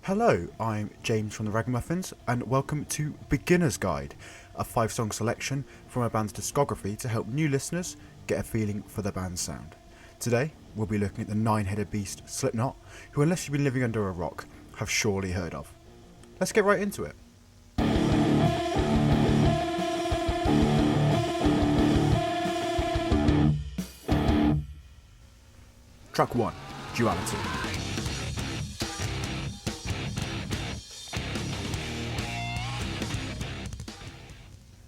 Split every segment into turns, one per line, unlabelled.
Hello, I'm James from the Ragamuffins, and welcome to Beginner's Guide, a 5-song selection from a band's discography to help new listeners get a feeling for the band's sound. Today, we'll be looking at the 9-headed beast Slipknot, who, unless you've been living under a rock, have surely heard of. Let's get right into it. Track 1, Duality.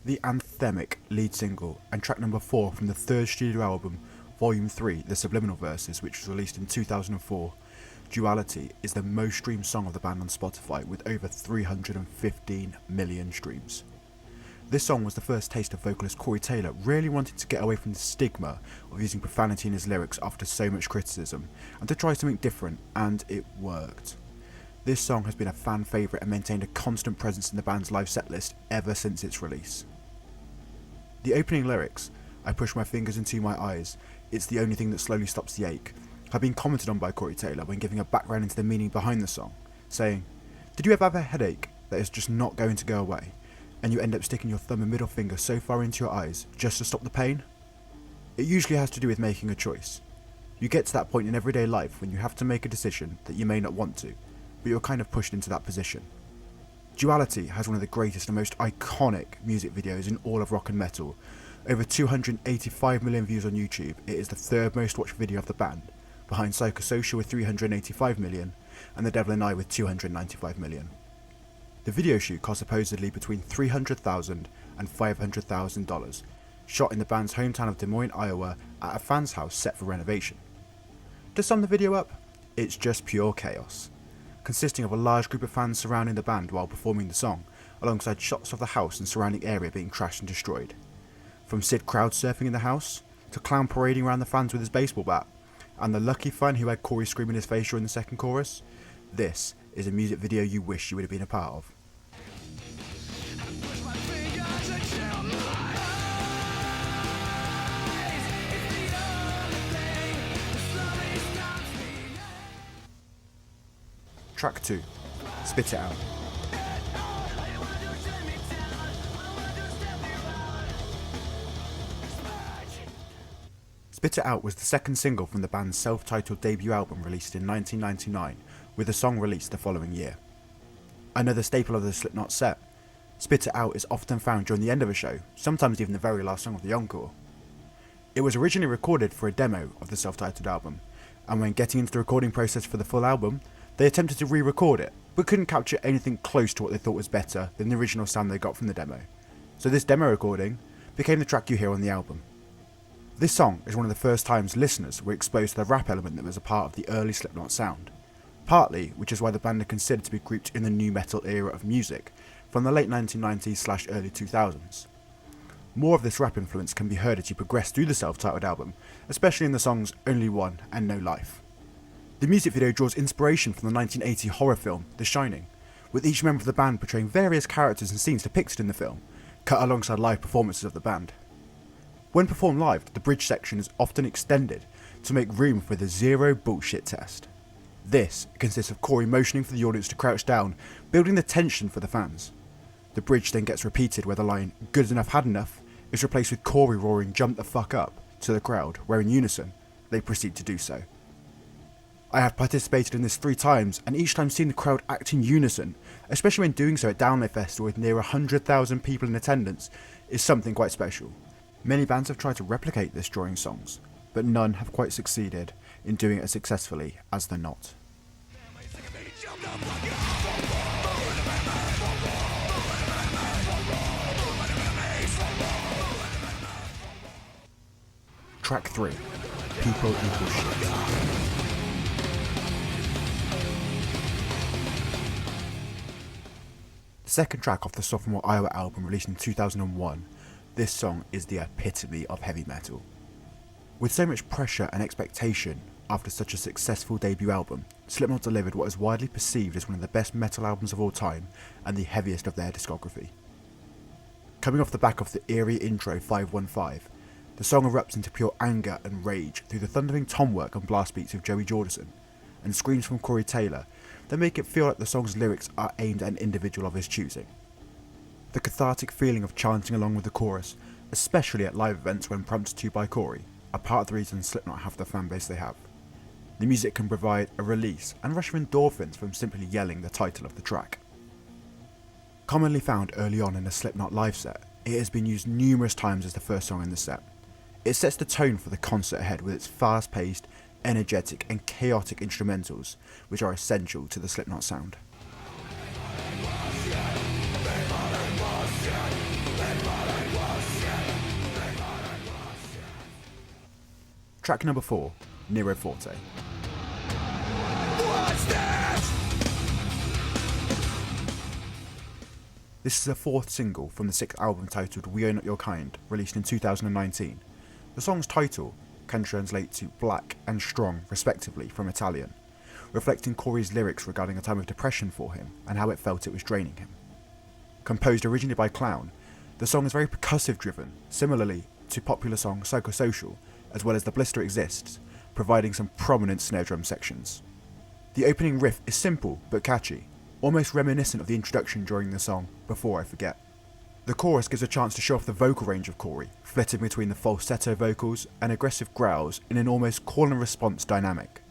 The anthemic lead single and track number 4 from the third studio album, Volume 3, The Subliminal Verses, which was released in 2004, Duality is the most streamed song of the band on Spotify with over 315 million streams. This song was the first taste of vocalist Corey Taylor really wanting to get away from the stigma of using profanity in his lyrics after so much criticism and to try something different, and it worked. This song has been a fan favourite and maintained a constant presence in the band's live setlist ever since its release. The opening lyrics, "I push my fingers into my eyes, it's the only thing that slowly stops the ache," have been commented on by Corey Taylor when giving a background into the meaning behind the song, saying, "Did you ever have a headache that is just not going to go away, and you end up sticking your thumb and middle finger so far into your eyes just to stop the pain?" It usually has to do with making a choice. You get to that point in everyday life when you have to make a decision that you may not want to, but you're kind of pushed into that position. Duality has one of the greatest and most iconic music videos in all of rock and metal. Over 285 million views on YouTube, it is the third most watched video of the band, behind Psychosocial with 385 million and The Devil and I with 295 million. The video shoot cost supposedly between $300,000 and $500,000, shot in the band's hometown of Des Moines, Iowa at a fan's house set for renovation. To sum the video up, it's just pure chaos, consisting of a large group of fans surrounding the band while performing the song, alongside shots of the house and surrounding area being trashed and destroyed. From Sid crowd surfing in the house, to Clown parading around the fans with his baseball bat, and the lucky fan who had Corey scream in his face during the second chorus, this is a music video you wish you would have been a part of. Track 2, Spit It Out. Spit It Out was the second single from the band's self-titled debut album released in 1999, with the song released the following year. Another staple of the Slipknot set, Spit It Out is often found during the end of a show, sometimes even the very last song of the encore. It was originally recorded for a demo of the self-titled album, and when getting into the recording process for the full album, they attempted to re-record it, but couldn't capture anything close to what they thought was better than the original sound they got from the demo. So this demo recording became the track you hear on the album. This song is one of the first times listeners were exposed to the rap element that was a part of the early Slipknot sound. Partly, which is why the band are considered to be grouped in the nu metal era of music, from the late 1990s/early 2000s. More of this rap influence can be heard as you progress through the self-titled album, especially in the songs Only One and No Life. The music video draws inspiration from the 1980 horror film The Shining, with each member of the band portraying various characters and scenes depicted in the film, cut alongside live performances of the band. When performed live, the bridge section is often extended to make room for the zero bullshit test. This consists of Corey motioning for the audience to crouch down, building the tension for the fans. The bridge then gets repeated where the line "good enough had enough" is replaced with Corey roaring "jump the fuck up" to the crowd, where in unison, they proceed to do so. I have participated in this 3 times, and each time seen the crowd act in unison, especially when doing so at Download Festival with near 100,000 people in attendance, is something quite special. Many bands have tried to replicate this during songs, but none have quite succeeded in doing it as successfully as The Knot. Track 3, People Equal Shit. The second track off the sophomore Iowa album released in 2001, this song is the epitome of heavy metal. With so much pressure and expectation after such a successful debut album, Slipknot delivered what is widely perceived as one of the best metal albums of all time and the heaviest of their discography. Coming off the back of the eerie intro 515, the song erupts into pure anger and rage through the thundering tom work and blast beats of Joey Jordison, and screams from Corey Taylor that make it feel like the song's lyrics are aimed at an individual of his choosing. The cathartic feeling of chanting along with the chorus, especially at live events when prompted to by Corey, are part of the reason Slipknot have the fanbase they have. The music can provide a release and rush of endorphins from simply yelling the title of the track. Commonly found early on in a Slipknot live set, it has been used numerous times as the first song in the set. It sets the tone for the concert ahead with its fast-paced, energetic and chaotic instrumentals, which are essential to the Slipknot sound. Track number 4, Nero Forte. This is the fourth single from the sixth album titled We Are Not Your Kind, released in 2019. The song's title can translate to black and strong respectively from Italian, reflecting Corey's lyrics regarding a time of depression for him and how it felt it was draining him. Composed originally by Clown, the song is very percussive driven, similarly to popular song Psychosocial, as well as The Blister Exists, providing some prominent snare drum sections. The opening riff is simple but catchy, almost reminiscent of the introduction during the song Before I Forget. The chorus gives a chance to show off the vocal range of Corey, flitting between the falsetto vocals and aggressive growls in an almost call and response dynamic.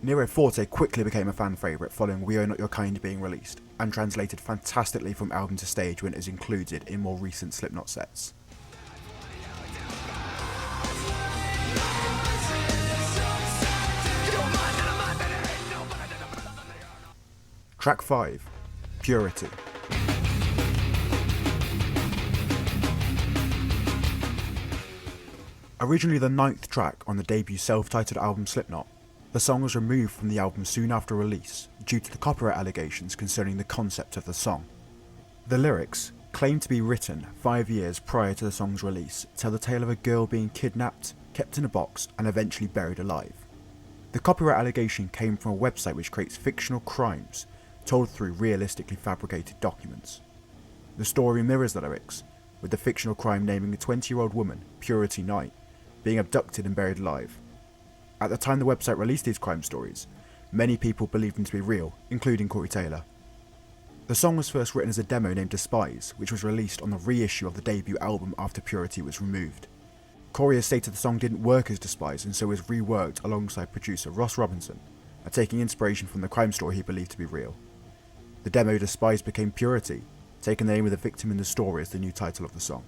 Nero Forte quickly became a fan favourite following We Are Not Your Kind being released, and translated fantastically from album to stage when it is included in more recent Slipknot sets. Track 5, Purity. Originally the 9th track on the debut self-titled album Slipknot, the song was removed from the album soon after release due to the copyright allegations concerning the concept of the song. The lyrics, claimed to be written 5 years prior to the song's release, tell the tale of a girl being kidnapped, kept in a box and eventually buried alive. The copyright allegation came from a website which creates fictional crimes told through realistically fabricated documents. The story mirrors the lyrics, with the fictional crime naming a 20-year-old woman, Purity Knight, being abducted and buried alive. At the time the website released these crime stories, many people believed them to be real, including Corey Taylor. The song was first written as a demo named Despise, which was released on the reissue of the debut album after Purity was removed. Corey has stated the song didn't work as Despise and so was reworked alongside producer Ross Robinson, taking inspiration from the crime story he believed to be real. The demo Despise became Purity, taking the name of the victim in the story as the new title of the song.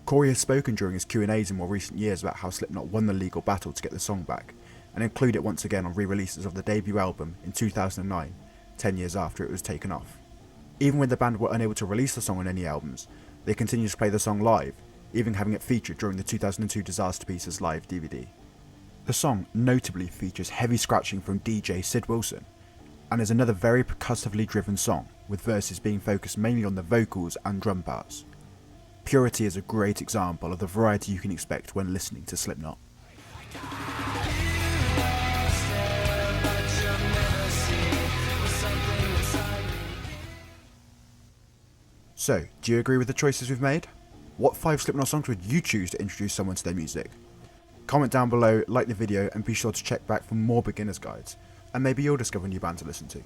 Corey has spoken during his Q&As in more recent years about how Slipknot won the legal battle to get the song back, and include it once again on re-releases of the debut album in 2009, 10 years after it was taken off. Even when the band were unable to release the song on any albums, they continued to play the song live, even having it featured during the 2002 Disaster Pieces live DVD. The song notably features heavy scratching from DJ Sid Wilson, and is another very percussively driven song, with verses being focused mainly on the vocals and drum parts. Purity is a great example of the variety you can expect when listening to Slipknot. So, do you agree with the choices we've made? What 5 Slipknot songs would you choose to introduce someone to their music? Comment down below, like the video, and be sure to check back for more beginner's guides, and maybe you'll discover a new band to listen to.